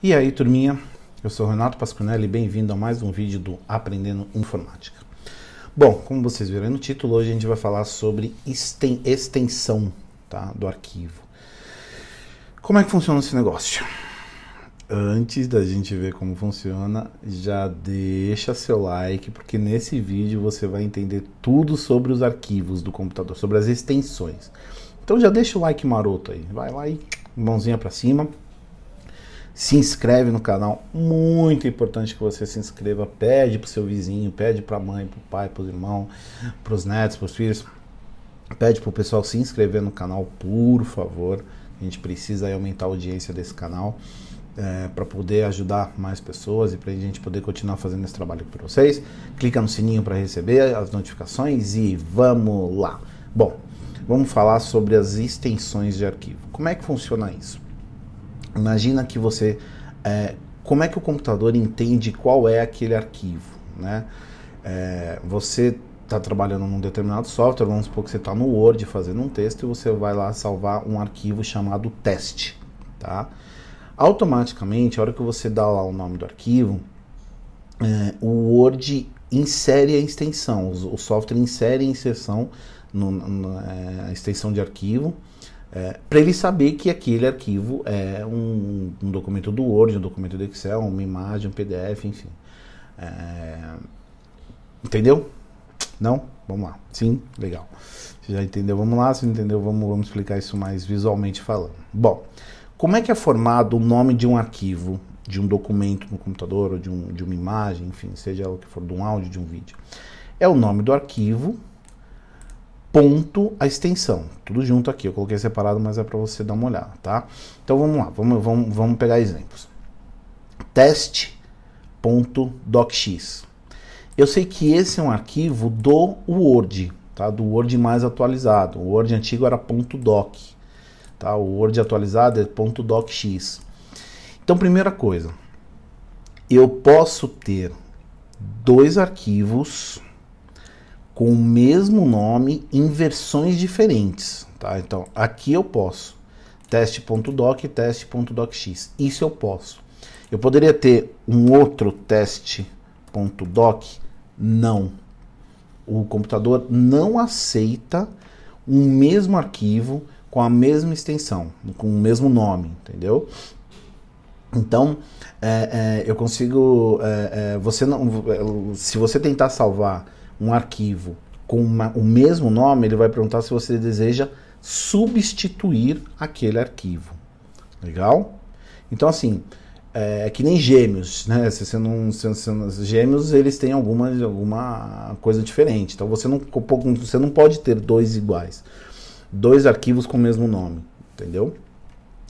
E aí, turminha, eu sou o Renato Pasquinelli e bem-vindo a mais um vídeo do Aprendendo Informática. Bom, como vocês viram aí no título, hoje a gente vai falar sobre extensão, tá, do arquivo. Como é que funciona esse negócio? Antes da gente ver como funciona, já deixa seu like, porque nesse vídeo você vai entender tudo sobre os arquivos do computador, sobre as extensões. Então já deixa o like maroto aí, vai lá e mãozinha pra cima. Se inscreve no canal, muito importante que você se inscreva, pede pro seu vizinho, pede pra mãe, pro pai, pros irmãos, pros netos, pros filhos, pede pro pessoal se inscrever no canal, por favor. A gente precisa aí aumentar a audiência desse canal para poder ajudar mais pessoas e pra gente poder continuar fazendo esse trabalho para vocês. Clica no sininho para receber as notificações e vamos lá. Bom, vamos falar sobre as extensões de arquivo. Como é que funciona isso? Imagina que você, como é que o computador entende qual é aquele arquivo, né? Você está trabalhando num determinado software, vamos supor que você está no Word fazendo um texto e você vai lá salvar um arquivo chamado teste, tá? Automaticamente, a hora que você dá lá o nome do arquivo, o Word insere a extensão, o software insere a inserção, a extensão de arquivo, para ele saber que aquele arquivo é um documento do Word, um documento do Excel, uma imagem, um PDF, enfim. Entendeu? Não? Vamos lá. Sim? Legal. Se já entendeu, vamos lá. Se não entendeu, vamos explicar isso mais visualmente falando. Bom, como é que é formado o nome de um arquivo, de um documento no computador, ou de uma imagem, enfim, seja o que for, de um áudio, de um vídeo? É o nome do arquivo, ponto, a extensão, tudo junto aqui, eu coloquei separado, mas é para você dar uma olhada, tá? Então vamos lá, vamos pegar exemplos. Teste.docx. Eu sei que esse é um arquivo do Word, tá? Do Word mais atualizado. O Word antigo era .doc, tá? O Word atualizado é .docx. Então, primeira coisa, eu posso ter dois arquivos com o mesmo nome em versões diferentes, tá? Então, aqui eu posso, teste.doc e teste.docx, isso eu posso. Eu poderia ter um outro teste.doc? Não. O computador não aceita um mesmo arquivo com a mesma extensão, com o mesmo nome, entendeu? Então, eu consigo, se você tentar salvar um arquivo com o mesmo nome, ele vai perguntar se você deseja substituir aquele arquivo. Legal? Então, assim, é que nem gêmeos, né? Gêmeos, eles têm alguma coisa diferente. Então, você não pode ter dois iguais. Dois arquivos com o mesmo nome, entendeu?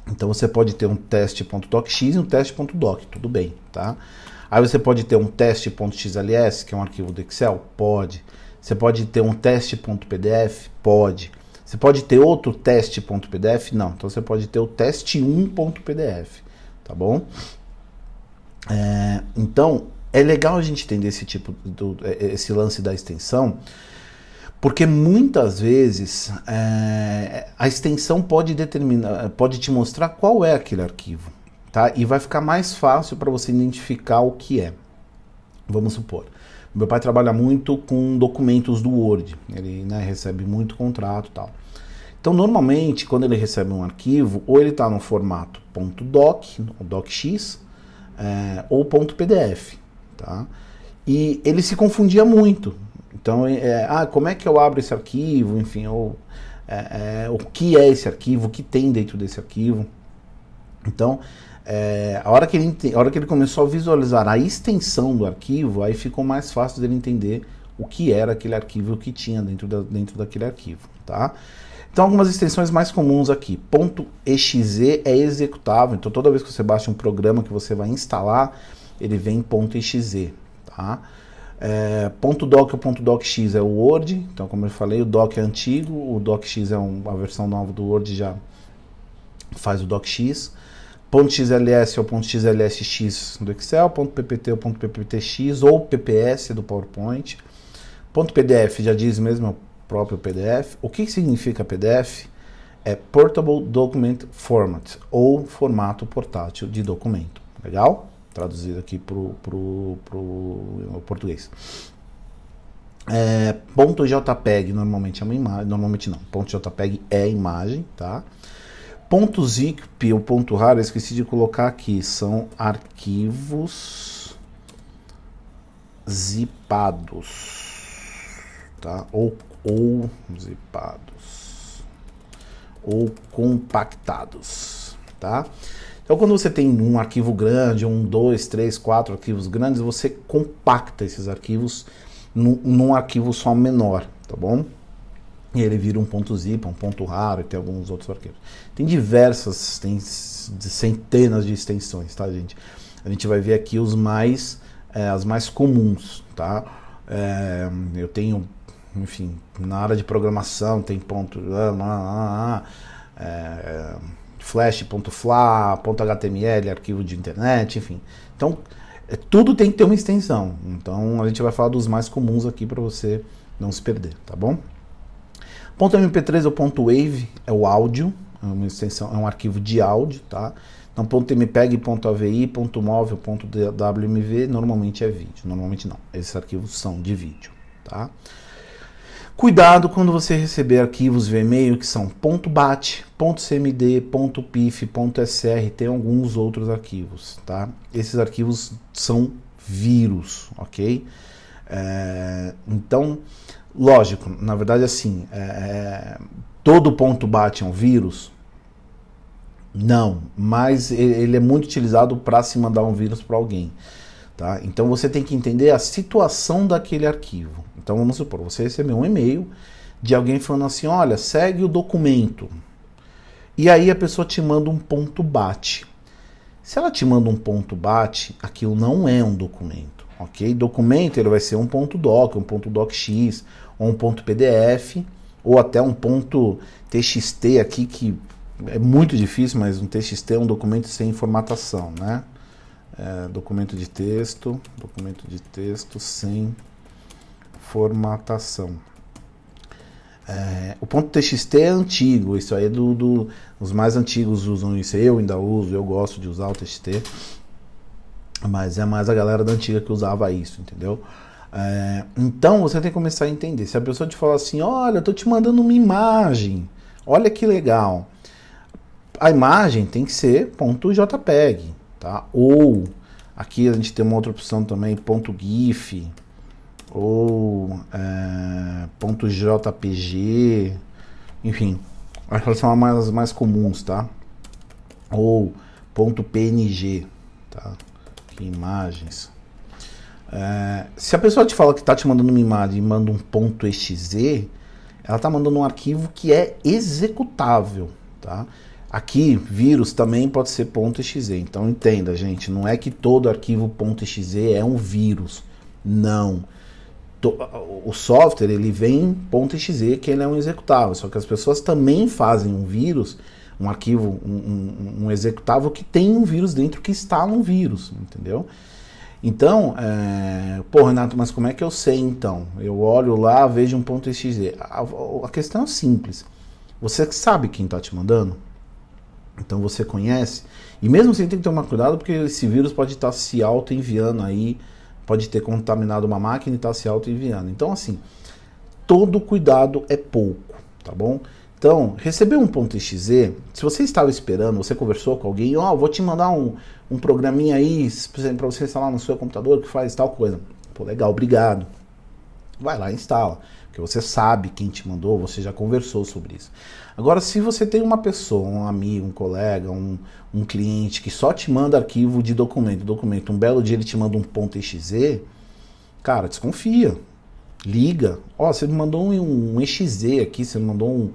Então, você pode ter um teste.docx e um teste.doc, tudo bem, tá? Aí você pode ter um teste.xls, que é um arquivo do Excel? Pode. Você pode ter um teste.pdf? Pode. Você pode ter outro teste.pdf? Não. Então você pode ter o teste1.pdf, tá bom? Então, é legal a gente entender esse lance da extensão, porque muitas vezes a extensão pode te mostrar qual é aquele arquivo. Tá? E vai ficar mais fácil para você identificar o que é. Vamos supor, meu pai trabalha muito com documentos do Word, ele, né, recebe muito contrato e tal. Então, normalmente, quando ele recebe um arquivo, ou ele está no formato .doc, ou docx, ou .pdf, tá? E ele se confundia muito. Então, como é que eu abro esse arquivo, enfim, o que é esse arquivo, o que tem dentro desse arquivo. Então, a hora que ele começou a visualizar a extensão do arquivo, aí ficou mais fácil dele entender o que era aquele arquivo e o que tinha dentro daquele arquivo, tá? Então, algumas extensões mais comuns aqui. .exe é executável, então toda vez que você baixa um programa que você vai instalar, ele vem em .exe, tá? .doc ou .docx é o Word, então como eu falei, o doc é antigo, o docx é a versão nova do Word, já faz o docx. .xls é o .xlsx do Excel, .ppt é o .pptx ou PPS do PowerPoint. .pdf já diz mesmo, é o próprio PDF. O que significa PDF? É Portable Document Format, ou formato portátil de documento. Legal? Traduzido aqui pro português. Ponto .jpeg normalmente é uma imagem, normalmente não, ponto .jpeg é imagem, tá? Ponto .zip ou ponto .rar, eu esqueci de colocar aqui, são arquivos zipados, tá? Ou zipados, ou compactados, tá? Então, quando você tem um arquivo grande, 1, 2, 3, 4 arquivos grandes, você compacta esses arquivos num arquivo só menor, tá bom? E ele vira um ponto .zip, um ponto .rar e tem alguns outros arquivos. Tem diversas, tem centenas de extensões, tá, gente? A gente vai ver aqui as mais comuns, tá? Eu tenho, enfim, na área de programação tem ponto... flash.fla, .html, arquivo de internet, enfim. Então, tudo tem que ter uma extensão. Então, a gente vai falar dos mais comuns aqui para você não se perder, tá bom? Ponto .mp3 ou ponto .wave é o áudio, é uma extensão, é um arquivo de áudio, tá? Então, ponto .mpeg, ponto .avi, ponto .mov, ponto .wmv, normalmente é vídeo. Normalmente não, esses arquivos são de vídeo, tá? Cuidado quando você receber arquivos via e-mail que são .bat, .cmd, .pif, .sr, tem alguns outros arquivos, tá? Esses arquivos são vírus, ok? Então, lógico, na verdade assim, todo .bat é um vírus? Não, mas ele é muito utilizado para se mandar um vírus para alguém, tá? Então você tem que entender a situação daquele arquivo. Então vamos supor, você recebeu um e-mail de alguém falando assim, olha, segue o documento. E aí a pessoa te manda um .bat. Se ela te manda um .bat, aquilo não é um documento, ok? Documento ele vai ser um .doc, um .docx, ou um .pdf, ou até um .txt aqui, que é muito difícil, mas um TXT é um documento sem formatação, né? Documento de texto sem formatação. O .txt é antigo, isso aí é os mais antigos usam isso, eu ainda uso, eu gosto de usar o TXT, mas é mais a galera da antiga que usava isso, entendeu? Então você tem que começar a entender, se a pessoa te falar assim, olha, eu tô te mandando uma imagem, olha que legal, a imagem tem que ser .jpeg, tá? Ou, aqui a gente tem uma outra opção também, .gif, ou .jpg, enfim, essas são as mais comuns, tá? Ou .png, tá? Aqui, imagens. Se a pessoa te fala que está te mandando uma imagem e manda um .exe, ela está mandando um arquivo que é executável, tá? Aqui, vírus também pode ser .exe, então entenda, gente, não é que todo arquivo .exe é um vírus, não. O software, ele vem .exe, que ele é um executável, só que as pessoas também fazem um vírus, um arquivo, um executável que tem um vírus dentro que está num vírus, entendeu? Então, pô, Renato, mas como é que eu sei então? Eu olho lá, vejo um .exe. A questão é simples, você sabe quem está te mandando? Então você conhece, e mesmo assim tem que tomar cuidado, porque esse vírus pode estar se auto-enviando aí, pode ter contaminado uma máquina e estar se auto-enviando. Então assim, todo cuidado é pouco, tá bom? Então, receber um .exe, se você estava esperando, você conversou com alguém, vou te mandar um programinha aí, para você instalar no seu computador que faz tal coisa. Pô, legal, obrigado. Vai lá e instala, porque você sabe quem te mandou, você já conversou sobre isso. Agora, se você tem uma pessoa, um amigo, um colega, um cliente que só te manda arquivo de documento, um belo dia ele te manda um .exe, cara, desconfia, liga, você me mandou um exe aqui, você me mandou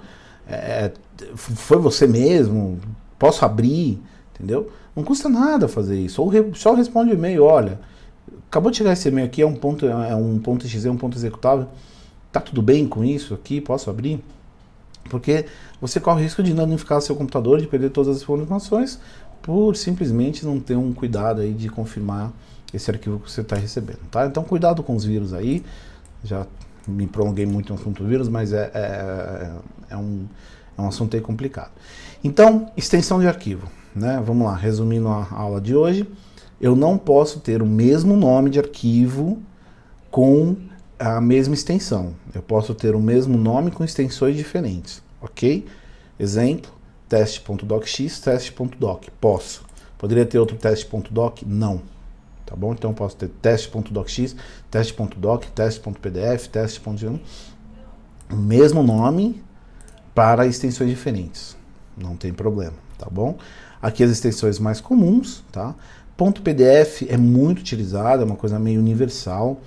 foi você mesmo, posso abrir, entendeu? Não custa nada fazer isso, ou só responde o e-mail, olha, acabou de chegar esse e-mail aqui, é um .exe, um ponto executável, tá tudo bem com isso aqui, posso abrir? Porque você corre o risco de danificar seu computador, de perder todas as informações, por simplesmente não ter um cuidado aí de confirmar esse arquivo que você está recebendo, tá? Então cuidado com os vírus aí, já me prolonguei muito no assunto do vírus, mas é um assunto aí complicado. Então, extensão de arquivo, né? Vamos lá, resumindo a aula de hoje, eu não posso ter o mesmo nome de arquivo com a mesma extensão. Eu posso ter o mesmo nome com extensões diferentes, ok? Exemplo, teste.docx, teste.doc. Posso. Poderia ter outro teste.doc? Não. Tá bom? Então eu posso ter teste.docx, teste.doc, teste.pdf, teste.gnu. O mesmo nome para extensões diferentes. Não tem problema, tá bom? Aqui as extensões mais comuns, tá? .pdf é muito utilizado, é uma coisa meio universal.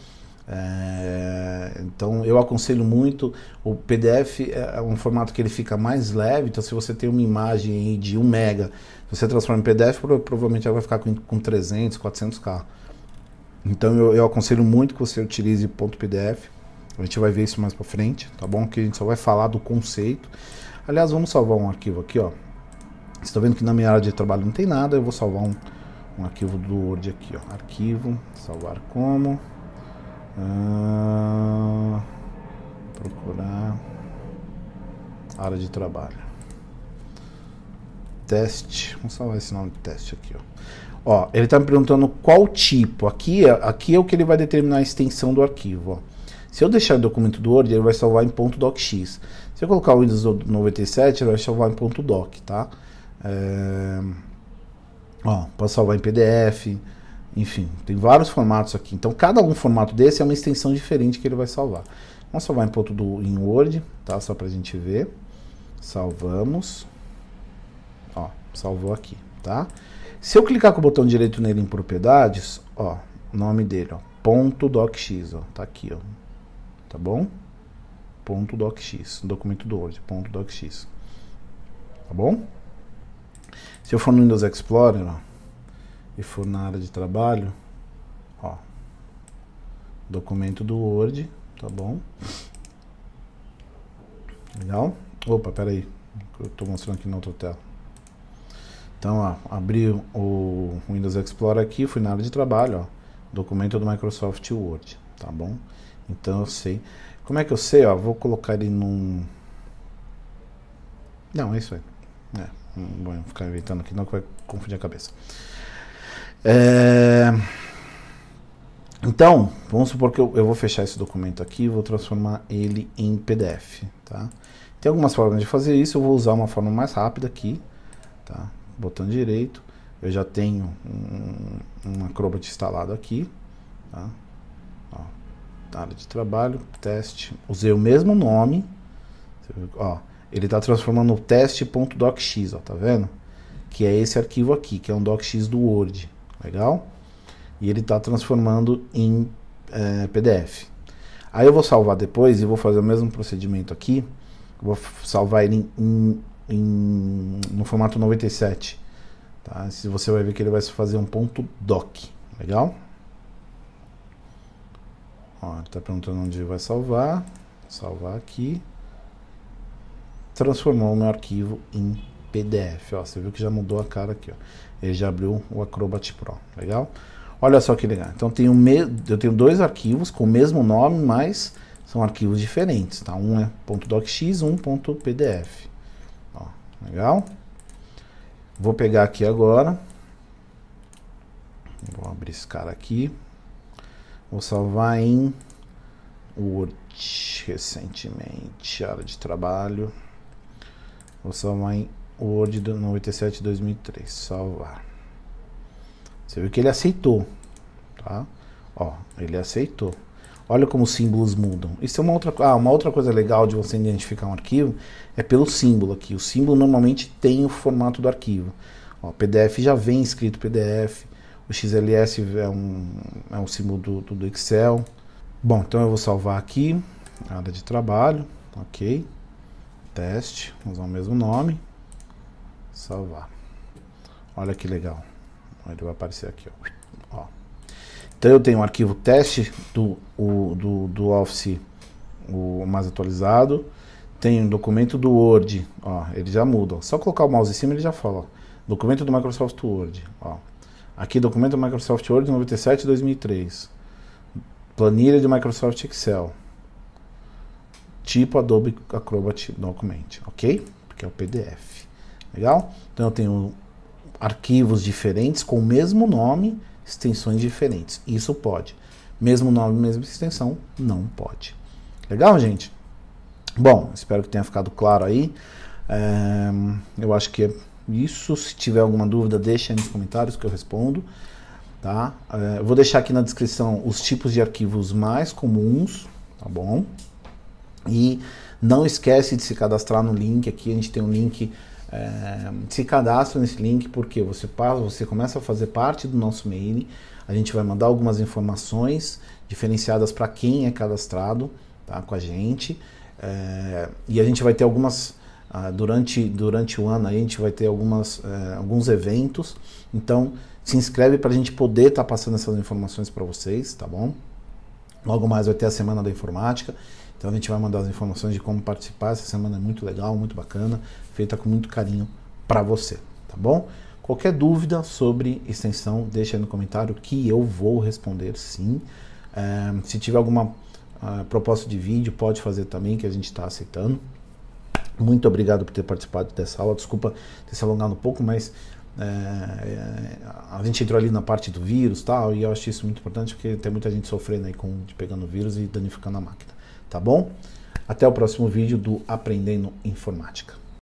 Então eu aconselho muito. O PDF é um formato que ele fica mais leve. Então se você tem uma imagem aí de 1 mega, você transforma em PDF, provavelmente ela vai ficar com 300, 400k. Então eu aconselho muito que você utilize .pdf. A gente vai ver isso mais pra frente, tá bom? Que a gente só vai falar do conceito. Aliás, vamos salvar um arquivo aqui, ó. Vocês estão vendo que na minha área de trabalho não tem nada. Eu vou salvar um arquivo do Word aqui, ó. Arquivo, salvar como. Procurar área de trabalho, teste, vamos salvar esse nome de teste aqui, ó. Ele está me perguntando qual tipo. Aqui é o que ele vai determinar a extensão do arquivo, ó. Se eu deixar o documento do Word, ele vai salvar em .docx. Se eu colocar o Windows 97, ele vai salvar em .doc, tá? Posso salvar em PDF. Enfim, tem vários formatos aqui. Então, cada um formato desse é uma extensão diferente que ele vai salvar. Vamos salvar em Word, tá? Só pra gente ver. Salvamos. Ó, salvou aqui, tá? Se eu clicar com o botão direito nele em propriedades, ó, nome dele, ó, .docx, ó, tá aqui, ó. Tá bom? .docx, documento do Word, .docx. Tá bom? Se eu for no Windows Explorer, ó, e for na área de trabalho, ó, documento do Word, tá bom? Legal? Opa, peraí, eu tô mostrando aqui na outra tela. Então, ó, abri o Windows Explorer aqui, fui na área de trabalho, ó, documento do Microsoft Word, tá bom? Então eu sei. Como é que eu sei, ó? Vou colocar ele num... Não, é isso aí. Não vou ficar inventando aqui não, que vai confundir a cabeça. Então, vamos supor que eu vou fechar esse documento aqui e vou transformar ele em PDF, tá? Tem algumas formas de fazer isso, eu vou usar uma forma mais rápida aqui, tá? Botão direito, eu já tenho um Acrobat instalado aqui, tá? Ó, área de trabalho, teste, usei o mesmo nome, ó, ele está transformando o teste.docx, ó, tá vendo? Que é esse arquivo aqui, que é um docx do Word. Legal? E ele está transformando em PDF. Aí eu vou salvar depois e vou fazer o mesmo procedimento aqui. Vou salvar ele no formato 97. Tá? Você vai ver que ele vai fazer um .doc. Legal? Ó, ele está perguntando onde vai salvar. Salvar aqui. Transformou o meu arquivo em PDF, ó, você viu que já mudou a cara aqui, ó. Ele já abriu o Acrobat Pro, legal? Olha só que legal. Então eu tenho dois arquivos com o mesmo nome, mas são arquivos diferentes, tá? Um é .docx, um .pdf. Ó, legal? Vou pegar aqui agora. Vou abrir esse cara aqui. Vou salvar em Word recentemente, área de trabalho. Vou salvar em Word do 97 2003, salvar. Você viu que ele aceitou, tá? Ó, ele aceitou. Olha como os símbolos mudam. Isso é uma outra coisa legal de você identificar um arquivo, é pelo símbolo aqui. O símbolo normalmente tem o formato do arquivo. Ó, PDF já vem escrito PDF, o XLS é um símbolo do Excel. Bom, então eu vou salvar aqui, área de trabalho, ok. Teste, vamos usar o mesmo nome. Salvar. Olha que legal. Ele vai aparecer aqui, ó. Então eu tenho um arquivo teste do Office, o mais atualizado. Tenho um documento do Word, ó, ele já muda. Só colocar o mouse em cima ele já fala, ó, documento do Microsoft Word, ó. Aqui documento do Microsoft Word 97 2003. Planilha de Microsoft Excel. Tipo Adobe Acrobat Document, ok? Porque é o PDF. Legal? Então eu tenho arquivos diferentes com o mesmo nome, extensões diferentes. Isso pode. Mesmo nome, mesma extensão, não pode. Legal, gente? Bom, espero que tenha ficado claro aí. Eu acho que é isso. Se tiver alguma dúvida, deixa aí nos comentários que eu respondo. Tá? Eu vou deixar aqui na descrição os tipos de arquivos mais comuns, tá bom? E não esquece de se cadastrar no link. Aqui a gente tem um link. Se cadastra nesse link porque você começa a fazer parte do nosso mailing. A gente vai mandar algumas informações diferenciadas para quem é cadastrado, tá, com a gente. E a gente vai ter algumas durante o ano aí, a gente vai ter alguns eventos. Então se inscreve para a gente poder estar passando essas informações para vocês, tá bom? Logo mais vai ter a Semana da Informática. Então a gente vai mandar as informações de como participar. Essa semana é muito legal, muito bacana, feita com muito carinho para você, tá bom? Qualquer dúvida sobre extensão, deixa aí no comentário que eu vou responder sim. Se tiver alguma proposta de vídeo, pode fazer também, que a gente está aceitando. Muito obrigado por ter participado dessa aula. Desculpa ter se alongado um pouco, mas a gente entrou ali na parte do vírus, tal, e eu acho isso muito importante porque tem muita gente sofrendo aí pegando vírus e danificando a máquina. Tá bom? Até o próximo vídeo do Aprendendo Informática.